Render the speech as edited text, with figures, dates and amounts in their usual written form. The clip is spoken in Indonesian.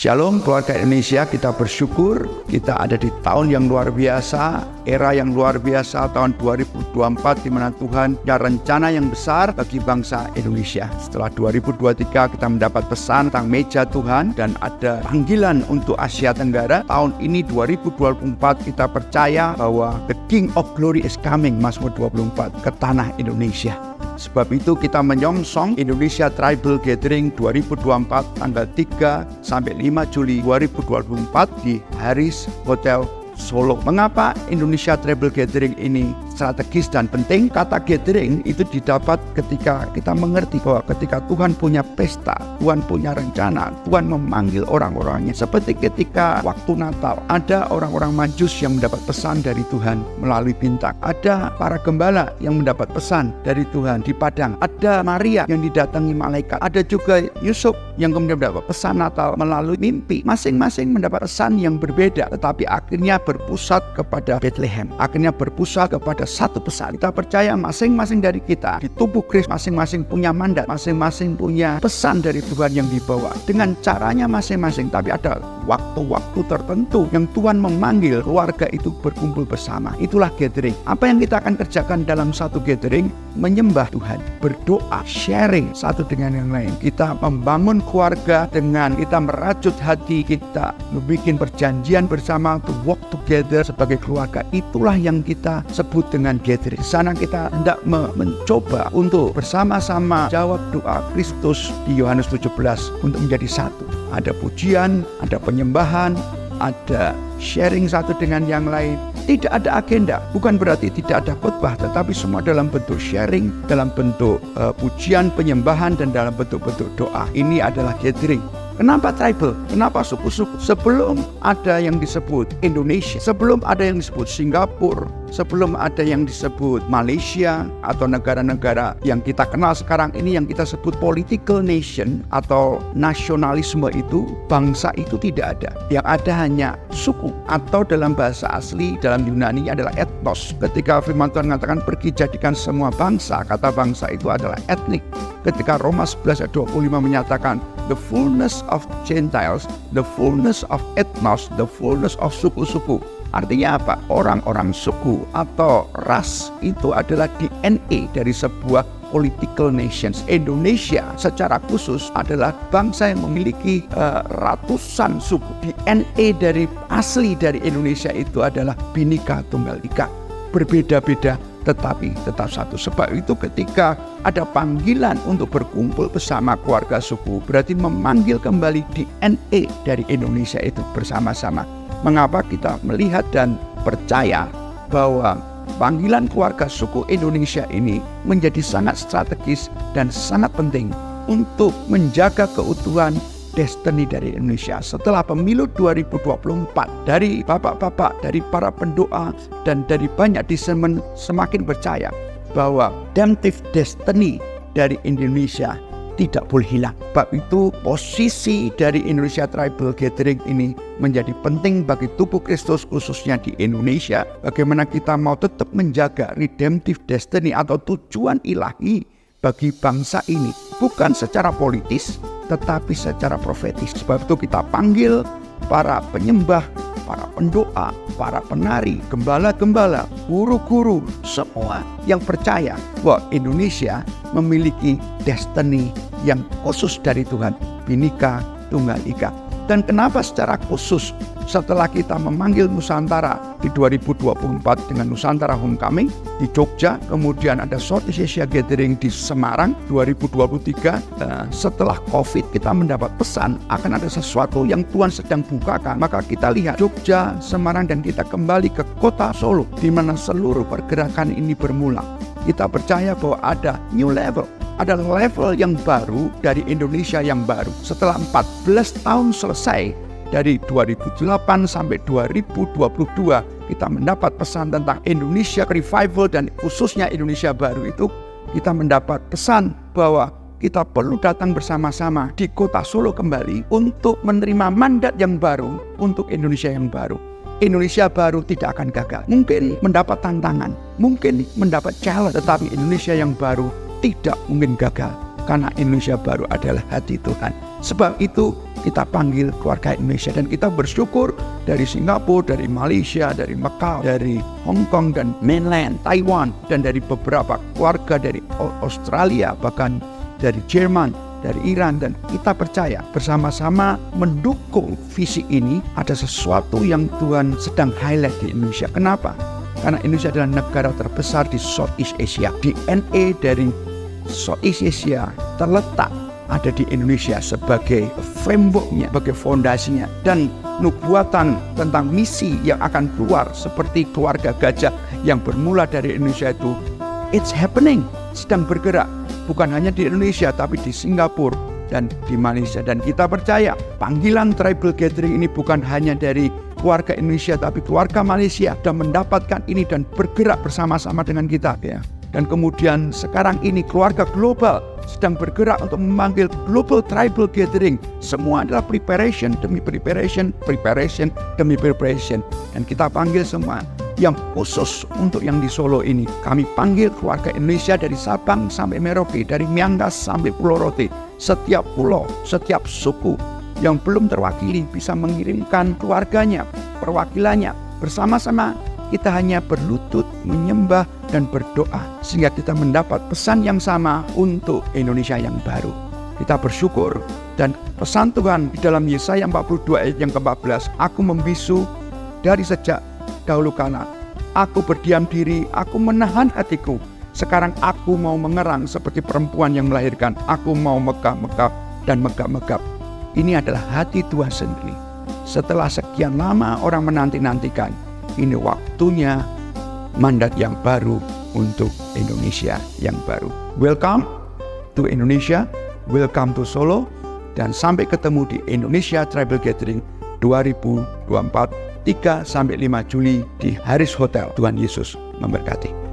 Shalom keluarga Indonesia, kita bersyukur kita ada di tahun yang luar biasa, era yang luar biasa, tahun 2024 di mana Tuhan punya rencana yang besar bagi bangsa Indonesia. Setelah 2023 kita mendapat pesan tentang meja Tuhan dan ada panggilan untuk Asia Tenggara. Tahun ini 2024 kita percaya bahwa the King of Glory is coming, Mazmur 24, ke tanah Indonesia. Sebab itu kita menyongsong Indonesia Tribal Gathering 2024 tanggal 3 sampai 5 Juli 2024 di Haris Hotel Solo. Mengapa Indonesia Tribal Gathering ini strategis dan penting? Kata gathering itu didapat ketika kita mengerti bahwa ketika Tuhan punya pesta, Tuhan punya rencana, Tuhan memanggil orang-orangnya. Seperti ketika waktu Natal, ada orang-orang Majus yang mendapat pesan dari Tuhan melalui bintang. Ada para gembala yang mendapat pesan dari Tuhan di padang. Ada Maria yang didatangi malaikat. Ada juga Yusuf yang kemudian mendapat pesan Natal melalui mimpi. Masing-masing mendapat pesan yang berbeda, tetapi akhirnya berpusat kepada Bethlehem. Akhirnya berpusat kepada satu pesan. Kita percaya masing-masing dari kita di tubuh Kristus masing-masing punya mandat, masing-masing punya pesan dari Tuhan yang dibawa dengan caranya masing-masing. Tapi ada waktu-waktu tertentu yang Tuhan memanggil keluarga itu berkumpul bersama. Itulah gathering. Apa yang kita akan kerjakan dalam satu gathering? Menyembah Tuhan, berdoa, sharing satu dengan yang lain. Kita membangun keluarga dengan kita merajut hati, kita membuat perjanjian bersama to walk together sebagai keluarga. Itulah yang kita sebut dengan gathering. Di sana kita hendak mencoba untuk bersama-sama jawab doa Kristus di Yohanes 17 untuk menjadi satu. Ada pujian, ada penyembahan, ada sharing satu dengan yang lain. Tidak ada agenda, bukan berarti tidak ada khotbah, tetapi semua dalam bentuk sharing, dalam bentuk pujian, penyembahan, dan dalam bentuk-bentuk doa. Ini adalah gathering. Kenapa tribal? Kenapa suku-suku? Sebelum ada yang disebut Indonesia, sebelum ada yang disebut Singapura, sebelum ada yang disebut Malaysia atau negara-negara yang kita kenal sekarang ini yang kita sebut political nation atau nasionalisme itu, bangsa itu tidak ada. Yang ada hanya suku atau dalam bahasa asli dalam Yunani adalah ethnos. Ketika firman Tuhan mengatakan pergi jadikan semua bangsa, kata bangsa itu adalah etnik. Ketika Roma 11 ayat 25 menyatakan the fullness of Gentiles, the fullness of ethnos, the fullness of suku-suku. Artinya apa? Orang-orang suku atau ras itu adalah DNA dari sebuah political nations. Indonesia secara khusus adalah bangsa yang memiliki ratusan suku. DNA dari asli dari Indonesia itu adalah Bhinneka Tunggal Ika. Berbeda-beda tetapi tetap satu. Sebab itu ketika ada panggilan untuk berkumpul bersama keluarga suku, berarti memanggil kembali DNA dari Indonesia itu bersama-sama. Mengapa kita melihat dan percaya bahwa panggilan keluarga suku Indonesia ini menjadi sangat strategis dan sangat penting untuk menjaga keutuhan destiny dari Indonesia. Setelah pemilu 2024, dari bapak-bapak, dari para pendoa, dan dari banyak discernment semakin percaya bahwa redemptive destiny dari Indonesia tidak boleh hilang. Sebab itu posisi dari Indonesia Tribal Gathering ini menjadi penting bagi tubuh Kristus khususnya di Indonesia. Bagaimana kita mau tetap menjaga redemptive destiny atau tujuan ilahi bagi bangsa ini, bukan secara politis tetapi secara profetis. Sebab itu kita panggil para penyembah, para pendoa, para penari, gembala-gembala, guru-guru, semua yang percaya bahwa Indonesia memiliki destiny yang khusus dari Tuhan, Bhinneka Tunggal Ika. Dan kenapa secara khusus setelah kita memanggil Nusantara di 2024 dengan Nusantara Homecoming di Jogja, kemudian ada Southeast Asia Gathering di Semarang 2023, setelah COVID kita mendapat pesan akan ada sesuatu yang Tuhan sedang bukakan. Maka kita lihat Jogja, Semarang, dan kita kembali ke kota Solo di mana seluruh pergerakan ini bermula. Kita percaya bahwa ada new level, ada level yang baru dari Indonesia yang baru. Setelah 14 tahun selesai, dari 2008 sampai 2022, kita mendapat pesan tentang Indonesia Revival dan khususnya Indonesia Baru itu, kita mendapat pesan bahwa kita perlu datang bersama-sama di kota Solo kembali untuk menerima mandat yang baru untuk Indonesia yang baru. Indonesia Baru tidak akan gagal. Mungkin mendapat tantangan, mungkin mendapat challenge, tetapi Indonesia yang baru tidak mungkin gagal. Karena Indonesia Baru adalah hati Tuhan. Sebab itu kita panggil keluarga Indonesia, dan kita bersyukur dari Singapura, dari Malaysia, dari Macau, dari Hong Kong dan mainland Taiwan, dan dari beberapa keluarga dari Australia, bahkan dari Jerman, dari Iran. Dan kita percaya bersama-sama mendukung visi ini. Ada sesuatu yang Tuhan sedang highlight di Indonesia. Kenapa? Karena Indonesia adalah negara terbesar di Southeast Asia. DNA dari Southeast Asia terletak ada di Indonesia sebagai frameworknya, sebagai fondasinya. Dan nubuatan tentang misi yang akan keluar seperti keluarga gajah yang bermula dari Indonesia itu, it's happening, sedang bergerak. Bukan hanya di Indonesia, tapi di Singapura dan di Malaysia. Dan kita percaya panggilan tribal gathering ini bukan hanya dari keluarga Indonesia, tapi keluarga Malaysia sudah mendapatkan ini dan bergerak bersama-sama dengan kita. Ya. Dan kemudian sekarang ini keluarga global sedang bergerak untuk memanggil global tribal gathering. Semua adalah preparation demi preparation, preparation demi preparation. Dan kita panggil semua. Yang khusus untuk yang di Solo ini, kami panggil keluarga Indonesia dari Sabang sampai Merauke, dari Miangas sampai Pulau Rote. Setiap pulau, setiap suku yang belum terwakili bisa mengirimkan keluarganya, perwakilannya. Bersama-sama kita hanya berlutut, menyembah, dan berdoa, sehingga kita mendapat pesan yang sama untuk Indonesia yang baru. Kita bersyukur, dan pesan Tuhan di dalam Yesaya 42 ayat yang ke-14, aku membisu dari sejak dahulu kala, aku berdiam diri, aku menahan hatiku. Sekarang aku mau mengerang seperti perempuan yang melahirkan. Aku mau megap-megap dan megap-megap. Ini adalah hati Tuhan sendiri. Setelah sekian lama orang menanti-nantikan, ini waktunya mandat yang baru untuk Indonesia yang baru. Welcome to Indonesia, welcome to Solo, dan sampai ketemu di Indonesia Tribal Gathering 2024 3-5 Juli di Harris Hotel. Tuhan Yesus memberkati.